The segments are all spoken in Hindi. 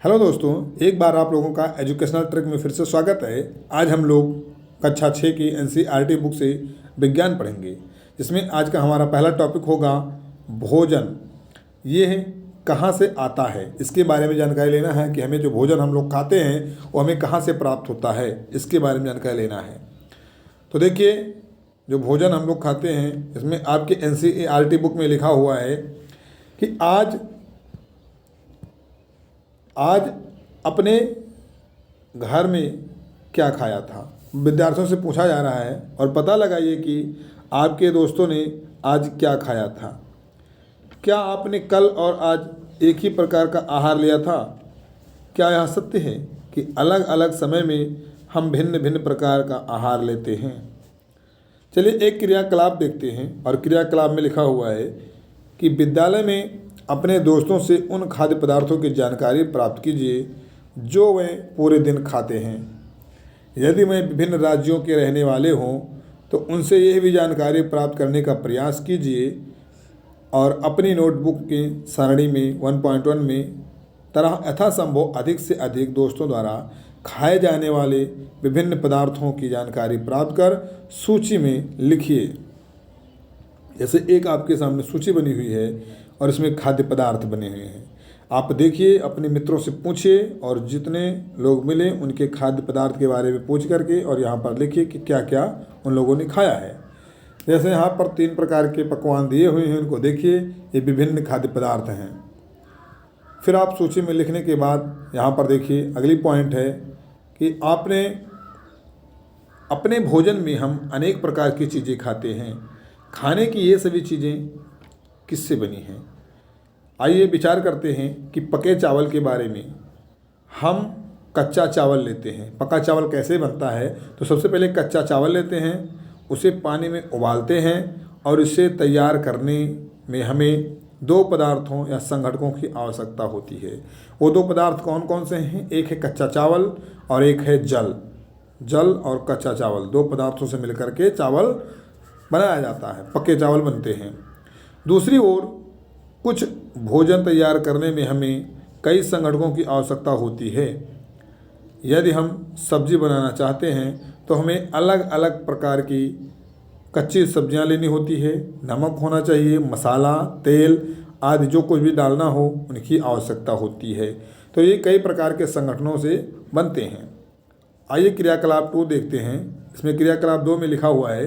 हेलो दोस्तों, एक बार आप लोगों का एजुकेशनल ट्रैक में फिर से स्वागत है। आज हम लोग कक्षा 6 की एनसीईआरटी बुक से विज्ञान पढ़ेंगे, जिसमें आज का हमारा पहला टॉपिक होगा भोजन। ये है कहाँ से आता है, इसके बारे में जानकारी लेना है कि हमें जो भोजन हम लोग खाते हैं वो हमें कहाँ से प्राप्त होता है, इसके बारे में जानकारी लेना है। तो देखिए, जो भोजन हम लोग खाते हैं इसमें आपके एनसीईआरटी बुक में लिखा हुआ है कि आज अपने घर में क्या खाया था। विद्यार्थियों से पूछा जा रहा है और पता लगाइए कि आपके दोस्तों ने आज क्या खाया था। क्या आपने कल और आज एक ही प्रकार का आहार लिया था? क्या यह सत्य है कि अलग अलग समय में हम भिन्न भिन्न प्रकार का आहार लेते हैं? चलिए एक क्रियाकलाप देखते हैं, और क्रियाकलाप में लिखा हुआ है कि विद्यालय में अपने दोस्तों से उन खाद्य पदार्थों की जानकारी प्राप्त कीजिए जो वे पूरे दिन खाते हैं। यदि वे विभिन्न राज्यों के रहने वाले हों तो उनसे यह भी जानकारी प्राप्त करने का प्रयास कीजिए, और अपनी नोटबुक की सारणी में 1.1 में तरह यथासंभव अधिक से अधिक दोस्तों द्वारा खाए जाने वाले विभिन्न पदार्थों की जानकारी प्राप्त कर सूची में लिखिए। जैसे एक आपके सामने सूची बनी हुई है और इसमें खाद्य पदार्थ बने हुए हैं। आप देखिए, अपने मित्रों से पूछिए और जितने लोग मिले उनके खाद्य पदार्थ के बारे में पूछ करके और यहाँ पर लिखिए कि क्या क्या उन लोगों ने खाया है। जैसे यहाँ पर 3 प्रकार के पकवान दिए हुए हैं, उनको देखिए, ये विभिन्न खाद्य पदार्थ हैं। फिर आप सूची में लिखने के बाद यहाँ पर देखिए अगली पॉइंट है कि आपने अपने भोजन में हम अनेक प्रकार की चीज़ें खाते हैं। खाने की ये सभी चीज़ें किससे बनी हैं? आइए विचार करते हैं कि पके चावल के बारे में। हम कच्चा चावल लेते हैं। पका चावल कैसे बनता है? तो सबसे पहले कच्चा चावल लेते हैं, उसे पानी में उबालते हैं और इसे तैयार करने में हमें 2 पदार्थों या संघटकों की आवश्यकता होती है। वो 2 पदार्थ कौन कौन से हैं? एक है कच्चा चावल और एक है जल। जल और कच्चा चावल 2 पदार्थों से मिलकर के चावल बनाया जाता है, पके चावल बनते हैं। दूसरी ओर कुछ भोजन तैयार करने में हमें कई संघटकों की आवश्यकता होती है। यदि हम सब्जी बनाना चाहते हैं तो हमें अलग अलग प्रकार की कच्ची सब्जियां लेनी होती है। नमक होना चाहिए, मसाला, तेल आदि जो कुछ भी डालना हो उनकी आवश्यकता होती है। तो ये कई प्रकार के संगठनों से बनते हैं। आइए क्रियाकलाप 2 देखते हैं। इसमें क्रियाकलाप 2 में लिखा हुआ है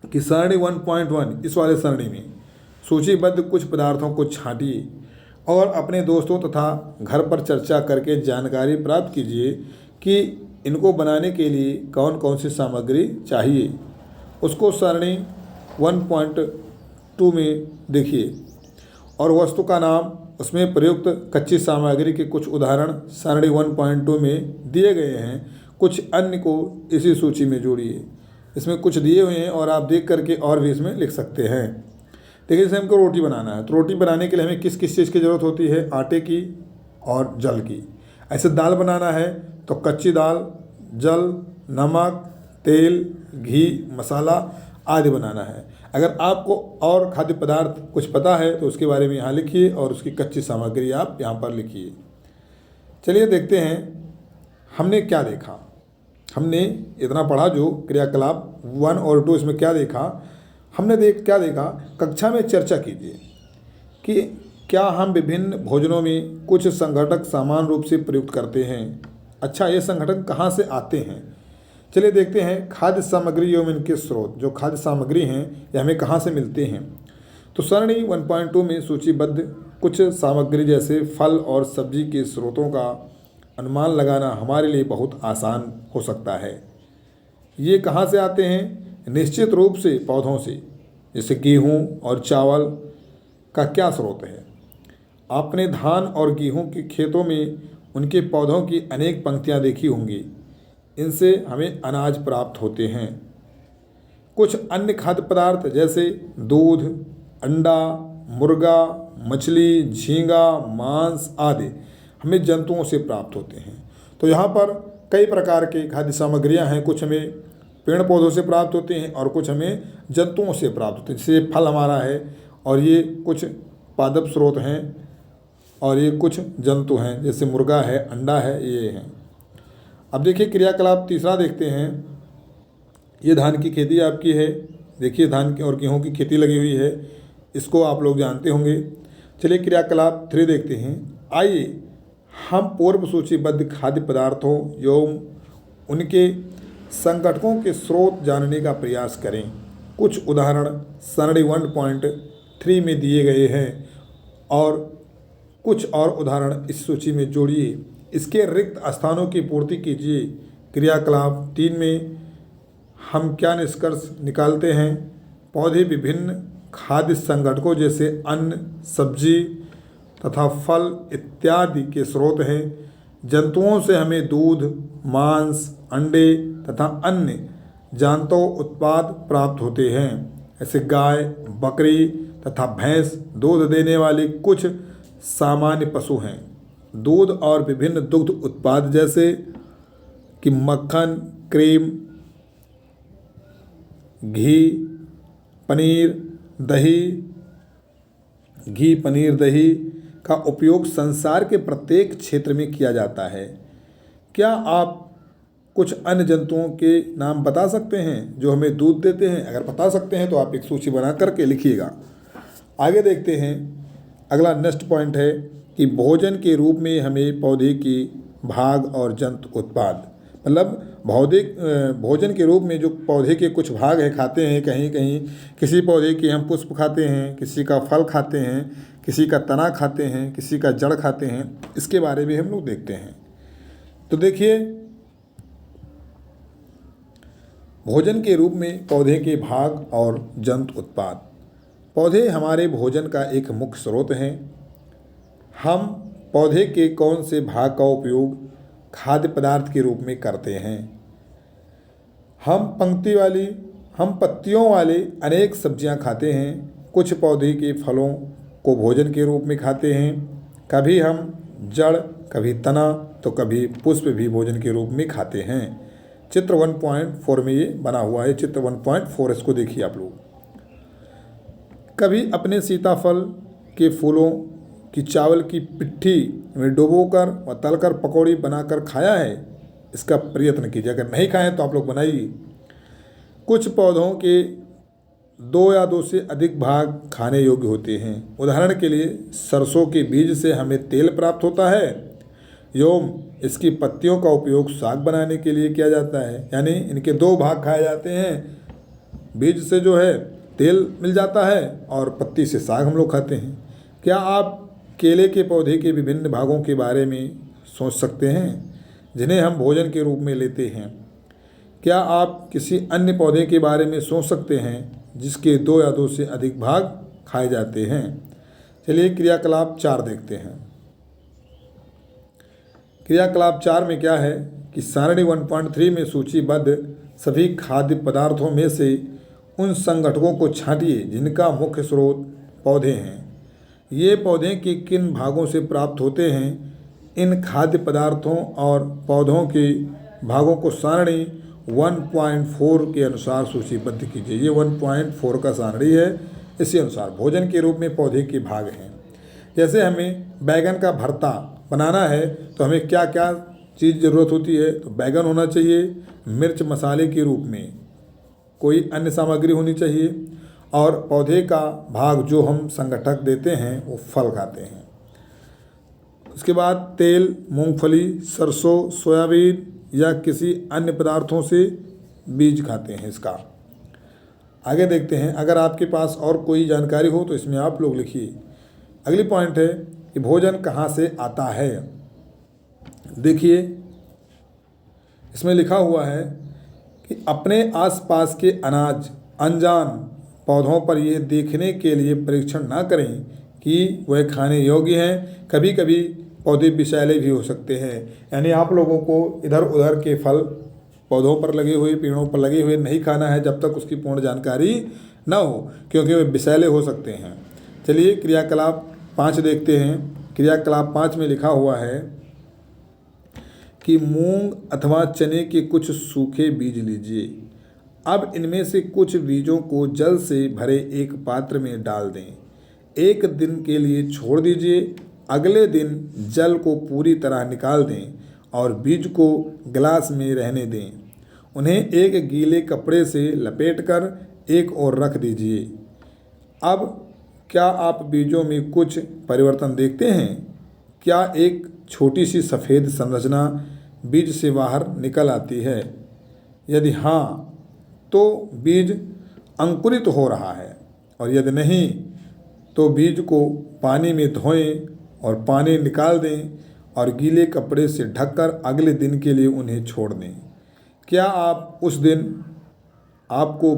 कि सरणी 1.1 इस वाले सरणी में सूचीबद्ध कुछ पदार्थों को छांटिए और अपने दोस्तों तथा घर पर चर्चा करके जानकारी प्राप्त कीजिए कि इनको बनाने के लिए कौन कौन सी सामग्री चाहिए। उसको सरणी 1.2 में देखिए और वस्तु का नाम, उसमें प्रयुक्त कच्ची सामग्री के कुछ उदाहरण सरणी 1.2 में दिए गए हैं। कुछ अन्य को इसी सूची में जोड़िए। इसमें कुछ दिए हुए हैं और आप देख करके और भी इसमें लिख सकते हैं। देखिए, जैसे हमको रोटी बनाना है तो रोटी बनाने के लिए हमें किस किस चीज़ की ज़रूरत होती है? आटे की और जल की। ऐसे दाल बनाना है तो कच्ची दाल, जल, नमक, तेल, घी, मसाला आदि बनाना है। अगर आपको और खाद्य पदार्थ कुछ पता है तो उसके बारे में यहाँ लिखिए और उसकी कच्ची सामग्री आप यहाँ पर लिखिए। चलिए देखते हैं हमने क्या देखा। हमने इतना पढ़ा, जो क्रियाकलाप 1 और 2 इसमें क्या देखा। हमने क्या देखा, कक्षा में चर्चा कीजिए कि क्या हम विभिन्न भोजनों में कुछ संघटक समान रूप से प्रयुक्त करते हैं। अच्छा, ये संघटक कहाँ से आते हैं? चलिए देखते हैं खाद्य सामग्री एवं इनके स्रोत। जो खाद्य सामग्री हैं ये हमें कहाँ से मिलते हैं? तो सरणी 1.2 में सूचीबद्ध कुछ सामग्री जैसे फल और सब्जी के स्रोतों का अनुमान लगाना हमारे लिए बहुत आसान हो सकता है। ये कहाँ से आते हैं? निश्चित रूप से पौधों से। जैसे गेहूँ और चावल का क्या स्रोत है? आपने धान और गेहूँ के खेतों में उनके पौधों की अनेक पंक्तियाँ देखी होंगी। इनसे हमें अनाज प्राप्त होते हैं। कुछ अन्य खाद्य पदार्थ जैसे दूध, अंडा, मुर्गा, मछली, झींगा, मांस आदि हमें जंतुओं से प्राप्त होते हैं। तो यहाँ पर कई प्रकार के खाद्य सामग्रियाँ हैं। कुछ हमें पेड़ पौधों से प्राप्त होते हैं और कुछ हमें जंतुओं से प्राप्त होते हैं। जैसे फल हमारा है और ये कुछ पादप स्रोत हैं और ये कुछ जंतु हैं, जैसे मुर्गा है, अंडा है, ये हैं। अब देखिए क्रियाकलाप तीसरा देखते हैं। ये धान की खेती आपकी है। देखिए धान की और गेहूँ की खेती लगी हुई है, इसको आप लोग जानते होंगे। चलिए क्रियाकलाप 3 देखते हैं। आइए हम पूर्व सूचीबद्ध खाद्य पदार्थों एवं उनके संगठकों के स्रोत जानने का प्रयास करें। कुछ उदाहरण सरणी 1.3 में दिए गए हैं और कुछ और उदाहरण इस सूची में जोड़िए। इसके रिक्त स्थानों की पूर्ति कीजिए। क्रियाकलाप 3 में हम क्या निष्कर्ष निकालते हैं? पौधे विभिन्न खाद्य संगठकों जैसे अन्न, सब्जी तथा फल इत्यादि के स्रोत हैं। जंतुओं से हमें दूध, मांस, अंडे तथा अन्य जांतव उत्पाद प्राप्त होते हैं। ऐसे गाय, बकरी तथा भैंस दूध देने वाले कुछ सामान्य पशु हैं। दूध और विभिन्न दुग्ध उत्पाद जैसे कि मक्खन, क्रीम, घी, पनीर, दही का उपयोग संसार के प्रत्येक क्षेत्र में किया जाता है। क्या आप कुछ अन्य जंतुओं के नाम बता सकते हैं जो हमें दूध देते हैं? अगर बता सकते हैं तो आप एक सूची बना करके लिखिएगा। आगे देखते हैं। अगला नेक्स्ट पॉइंट है कि भोजन के रूप में हमें पौधे के भाग और जंतु उत्पाद, मतलब भोजन के रूप में जो पौधे के कुछ भाग है खाते हैं। कहीं कहीं किसी पौधे के हम पुष्प खाते हैं, किसी का फल खाते हैं, किसी का तना खाते हैं, किसी का जड़ खाते हैं। इसके बारे में हम लोग देखते हैं। तो देखिए, भोजन के रूप में पौधे के भाग और जंतु उत्पाद। पौधे हमारे भोजन का एक मुख्य स्रोत हैं। हम पौधे के कौन से भाग का उपयोग खाद्य पदार्थ के रूप में करते हैं? हम पत्तियों वाले अनेक सब्जियां खाते हैं। कुछ पौधे के फलों को भोजन के रूप में खाते हैं। कभी हम जड़, कभी तना तो कभी पुष्प भी भोजन के रूप में खाते हैं। चित्र 1.4 में ये बना हुआ है। चित्र 1.4 इसको देखिए आप लोग। कभी अपने सीताफल के फूलों की चावल की पिट्ठी में डुबोकर व तलकर पकौड़ी बनाकर खाया है? इसका प्रयत्न कीजिए। अगर नहीं खाएं तो आप लोग बनाइए। कुछ पौधों के 2 या 2 से अधिक भाग खाने योग्य होते हैं। उदाहरण के लिए सरसों के बीज से हमें तेल प्राप्त होता है एवं इसकी पत्तियों का उपयोग साग बनाने के लिए किया जाता है। यानी इनके 2 भाग खाए जाते हैं। बीज से जो है तेल मिल जाता है और पत्ती से साग हम लोग खाते हैं। क्या आप केले के पौधे के विभिन्न भागों के बारे में सोच सकते हैं जिन्हें हम भोजन के रूप में लेते हैं? क्या आप किसी अन्य पौधे के बारे में सोच सकते हैं जिसके 2 या 2 से अधिक भाग खाए जाते हैं? चलिए क्रियाकलाप 4 देखते हैं। क्रियाकलाप 4 में क्या है कि सारणी 1.3 में सूचीबद्ध सभी खाद्य पदार्थों में से उन संगठकों को छांटिए जिनका मुख्य स्रोत पौधे हैं। ये पौधे के किन भागों से प्राप्त होते हैं? इन खाद्य पदार्थों और पौधों के भागों को सारणी 1.4 के अनुसार सूचीबद्ध कीजिए। ये 1.4 का सारणी है। इसी अनुसार भोजन के रूप में पौधे के भाग हैं। जैसे हमें बैगन का भरता बनाना है तो हमें क्या क्या चीज़ ज़रूरत होती है? तो बैगन होना चाहिए, मिर्च मसाले के रूप में कोई अन्य सामग्री होनी चाहिए, और पौधे का भाग जो हम संगठक देते हैं वो फल खाते हैं। उसके बाद तेल, मूंगफली, सरसों, सोयाबीन या किसी अन्य पदार्थों से बीज खाते हैं इसका। आगे देखते हैं। अगर आपके पास और कोई जानकारी हो तो इसमें आप लोग लिखिए। अगली पॉइंट है कि भोजन कहाँ से आता है। देखिए इसमें लिखा हुआ है कि अपने आसपास के अनाज अनजान पौधों पर यह देखने के लिए परीक्षण ना करें कि वह खाने योग्य हैं। कभी कभी पौधे विषैले भी हो सकते हैं। यानी आप लोगों को इधर उधर के फल पौधों पर लगे हुए, पेड़ों पर लगे हुए नहीं खाना है जब तक उसकी पूर्ण जानकारी ना हो, क्योंकि वे विषैले हो सकते हैं। चलिए क्रियाकलाप 5 देखते हैं। क्रियाकलाप 5 में लिखा हुआ है कि मूंग अथवा चने के कुछ सूखे बीज लीजिए। अब इनमें से कुछ बीजों को जल से भरे एक पात्र में डाल दें। 1 दिन के लिए छोड़ दीजिए। अगले दिन जल को पूरी तरह निकाल दें और बीज को गिलास में रहने दें। उन्हें एक गीले कपड़े से लपेटकर एक ओर रख दीजिए। अब क्या आप बीजों में कुछ परिवर्तन देखते हैं? क्या एक छोटी सी सफ़ेद संरचना बीज से बाहर निकल आती है? यदि हाँ, तो बीज अंकुरित हो रहा है, और यदि नहीं तो बीज को पानी में धोएं और पानी निकाल दें और गीले कपड़े से ढककर अगले दिन के लिए उन्हें छोड़ दें। क्या आप उस दिन आपको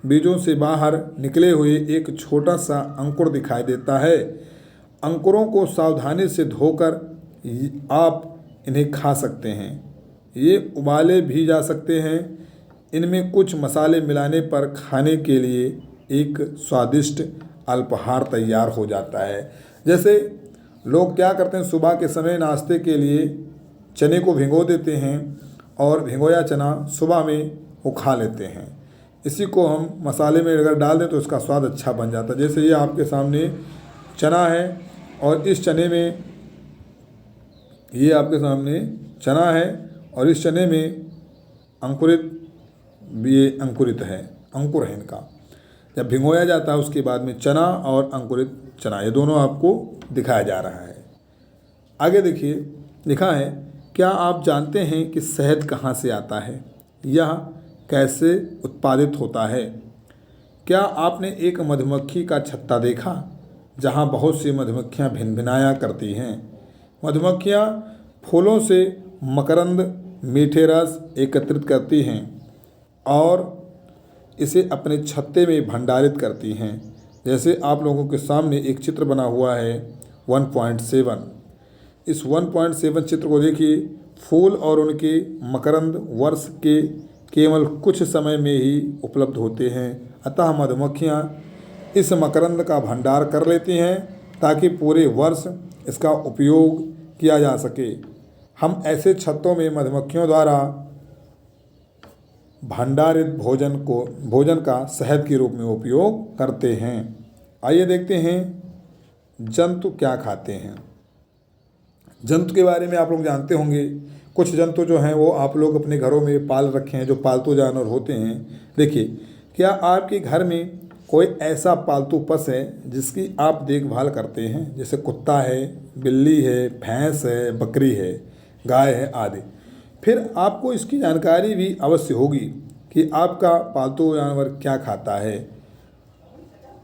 बीजों से बाहर निकले हुए एक छोटा सा अंकुर दिखाई देता है? अंकुरों को सावधानी से धोकर आप इन्हें खा सकते हैं। ये उबाले भी जा सकते हैं। इनमें कुछ मसाले मिलाने पर खाने के लिए एक स्वादिष्ट अल्पाहार तैयार हो जाता है। जैसे लोग क्या करते हैं, सुबह के समय नाश्ते के लिए चने को भिगो देते हैं और भिगोया चना सुबह में वो खा लेते हैं। इसी को हम मसाले में अगर डाल दें तो इसका स्वाद अच्छा बन जाता है। जैसे ये आपके सामने चना है और इस चने में ये आपके सामने चना है और इस चने में अंकुरित है, अंकुर है इनका। जब भिगोया जाता है उसके बाद में चना और अंकुरित चना ये दोनों आपको दिखाया जा रहा है। आगे देखिए, लिखा है, क्या आप जानते हैं कि शहद कहाँ से आता है? यह कैसे उत्पादित होता है? क्या आपने एक मधुमक्खी का छत्ता देखा जहाँ बहुत सी मधुमक्खियाँ भिनभिनाया करती हैं? मधुमक्खियाँ फूलों से मकरंद, मीठे रस एकत्रित करती हैं और इसे अपने छत्ते में भंडारित करती हैं। जैसे आप लोगों के सामने एक चित्र बना हुआ है 1.7। इस 1.7 चित्र को देखिए। फूल और उनके मकरंद वर्ष के केवल कुछ समय में ही उपलब्ध होते हैं, अतः मधुमक्खियाँ इस मकरंद का भंडार कर लेती हैं ताकि पूरे वर्ष इसका उपयोग किया जा सके। हम ऐसे छत्तों में मधुमक्खियों द्वारा भंडारित भोजन का शहद के रूप में उपयोग करते हैं। आइए देखते हैं जंतु क्या खाते हैं। जंतु के बारे में आप लोग जानते होंगे। कुछ जंतु जो हैं वो आप लोग अपने घरों में पाल रखे हैं, जो पालतू जानवर होते हैं। देखिए, क्या आपके घर में कोई ऐसा पालतू पशु है जिसकी आप देखभाल करते हैं? जैसे कुत्ता है, बिल्ली है, भैंस है, बकरी है, गाय है आदि। फिर आपको इसकी जानकारी भी अवश्य होगी कि आपका पालतू जानवर क्या खाता है,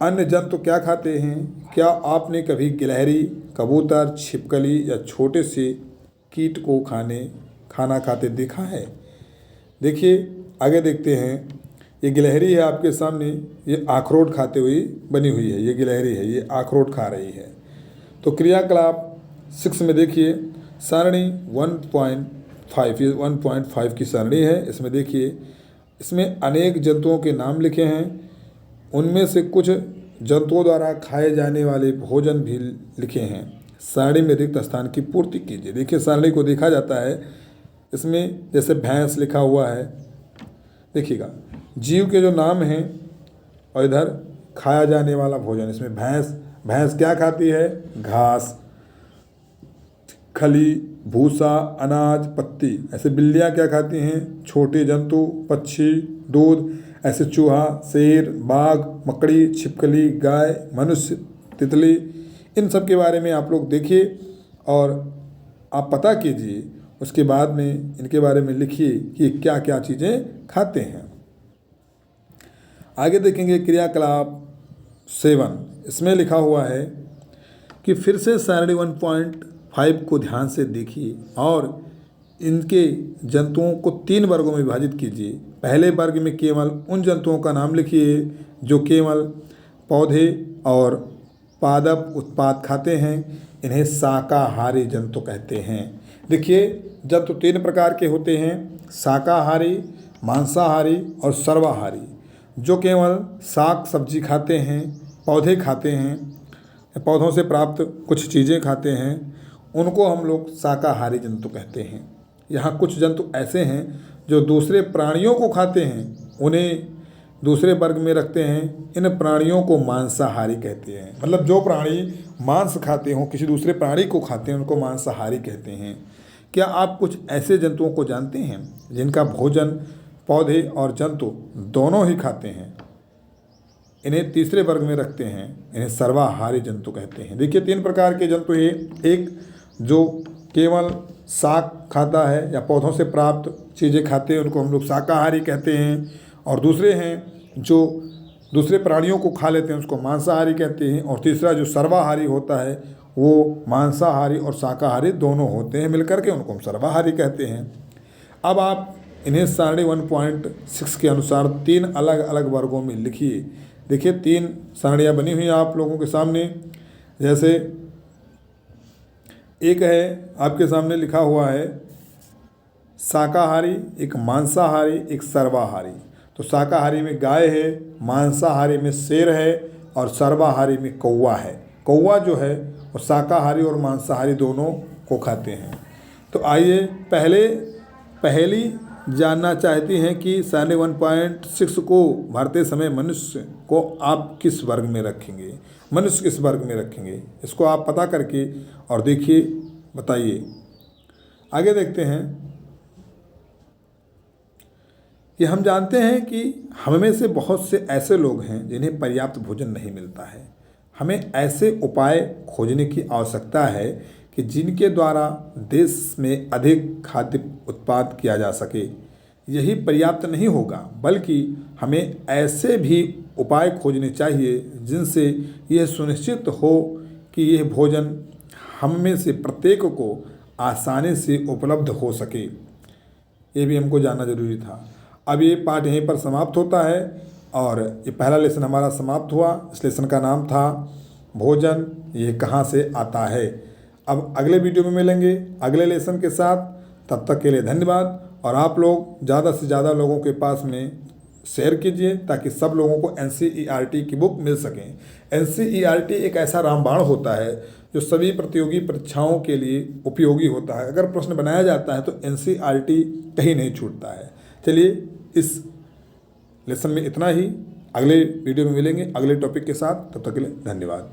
अन्य जंतु क्या खाते हैं। क्या आपने कभी गिलहरी, कबूतर, छिपकली या छोटे से कीट को खाना खाते देखा है? देखिए, आगे देखते हैं। ये गिलहरी है आपके सामने, ये अखरोट खाते हुए बनी हुई है। ये गिलहरी है, ये अखरोट खा रही है। तो क्रियाकलाप 6 में देखिए, सारणी 1.5, ये 1.5 की सारणी है। इसमें देखिए, इसमें अनेक जंतुओं के नाम लिखे हैं। उनमें से कुछ जंतुओं द्वारा खाए जाने वाले भोजन भी लिखे हैं। सारणी में रिक्त स्थान की पूर्ति कीजिए। देखिए, सारणी को देखा जाता है। इसमें जैसे भैंस लिखा हुआ है, देखिएगा जीव के जो नाम हैं और इधर खाया जाने वाला भोजन। इसमें भैंस क्या खाती है? घास, खली, भूसा, अनाज, पत्ती। ऐसे बिल्लियाँ क्या खाती हैं? छोटे जंतु, पक्षी, दूध। ऐसे चूहा, शेर, बाघ, मकड़ी, छिपकली, गाय, मनुष्य, तितली। इन सब के बारे में आप लोग देखिए और आप पता कीजिए। उसके बाद में इनके बारे में लिखिए कि क्या क्या चीज़ें खाते हैं। आगे देखेंगे क्रियाकलाप 7। इसमें लिखा हुआ है कि फिर से सारणी 1.5 को ध्यान से देखिए और इनके जंतुओं को 3 वर्गों में विभाजित कीजिए। पहले वर्ग में केवल उन जंतुओं का नाम लिखिए जो केवल पौधे और पादप उत्पाद खाते हैं। इन्हें शाकाहारी जंतु कहते हैं। देखिए, जंतु 3 प्रकार के होते हैं, शाकाहारी, मांसाहारी और सर्वाहारी। जो केवल साग सब्जी खाते हैं, पौधे खाते हैं, पौधों से प्राप्त कुछ चीज़ें खाते हैं, उनको हम लोग शाकाहारी जंतु कहते हैं। यहाँ कुछ जंतु ऐसे हैं जो दूसरे प्राणियों को खाते हैं, उन्हें दूसरे वर्ग में रखते हैं। इन प्राणियों को मांसाहारी कहते हैं। मतलब जो प्राणी मांस खाते हों, किसी दूसरे प्राणी को खाते हैं, उनको मांसाहारी कहते हैं। क्या आप कुछ ऐसे जंतुओं को जानते हैं जिनका भोजन पौधे और जंतु दोनों ही खाते हैं? इन्हें तीसरे वर्ग में रखते हैं। इन्हें सर्वाहारी जंतु कहते हैं। देखिए 3 प्रकार के जंतु हैं। एक जो केवल शाक खाता है या पौधों से प्राप्त चीज़ें खाते हैं, उनको हम लोग शाकाहारी कहते हैं। और दूसरे हैं जो दूसरे प्राणियों को खा लेते हैं, उसको मांसाहारी कहते हैं। और तीसरा जो सर्वाहारी होता है, वो मांसाहारी और शाकाहारी दोनों होते हैं मिलकर के, उनको हम सर्वाहारी कहते हैं। अब आप इन्हें सारणी 1.6 के अनुसार 3 अलग अलग वर्गों में लिखिए। देखिए 3 सारणियाँ बनी हुई हैं आप लोगों के सामने। जैसे एक है आपके सामने लिखा हुआ है शाकाहारी, एक मांसाहारी, एक सर्वाहारी। तो शाकाहारी में गाय है, मांसाहारी में शेर है और सर्वाहारी में कौवा है। कौवा जो है वो शाकाहारी और मांसाहारी दोनों को खाते हैं। तो आइए पहली जानना चाहती हैं कि सारणी 1.6 को भरते समय मनुष्य को आप किस वर्ग में रखेंगे, मनुष्य किस वर्ग में रखेंगे? इसको आप पता करके और देखिए, बताइए। आगे देखते हैं कि हम जानते हैं कि हम में से बहुत से ऐसे लोग हैं जिन्हें पर्याप्त भोजन नहीं मिलता है। हमें ऐसे उपाय खोजने की आवश्यकता है कि जिनके द्वारा देश में अधिक खाद्य उत्पाद किया जा सके। यही पर्याप्त नहीं होगा, बल्कि हमें ऐसे भी उपाय खोजने चाहिए जिनसे यह सुनिश्चित हो कि यह भोजन हम में से प्रत्येक को आसानी से उपलब्ध हो सके। ये भी हमको जानना जरूरी था। अब ये पाठ यहीं पर समाप्त होता है और ये पहला लेसन हमारा समाप्त हुआ। इस लेसन का नाम था भोजन ये कहाँ से आता है। अब अगले वीडियो में मिलेंगे अगले लेसन के साथ। तब तक के लिए धन्यवाद। और आप लोग ज़्यादा से ज़्यादा लोगों के पास में शेयर कीजिए ताकि सब लोगों को NCERT की बुक मिल सकें। NCERT एक ऐसा रामबाण होता है जो सभी प्रतियोगी परीक्षाओं के लिए उपयोगी होता है। अगर प्रश्न बनाया जाता है तो NCERT कहीं नहीं छूटता है। चलिए इस लेसन में इतना ही। अगले वीडियो में मिलेंगे अगले टॉपिक के साथ। तब तक के लिए धन्यवाद।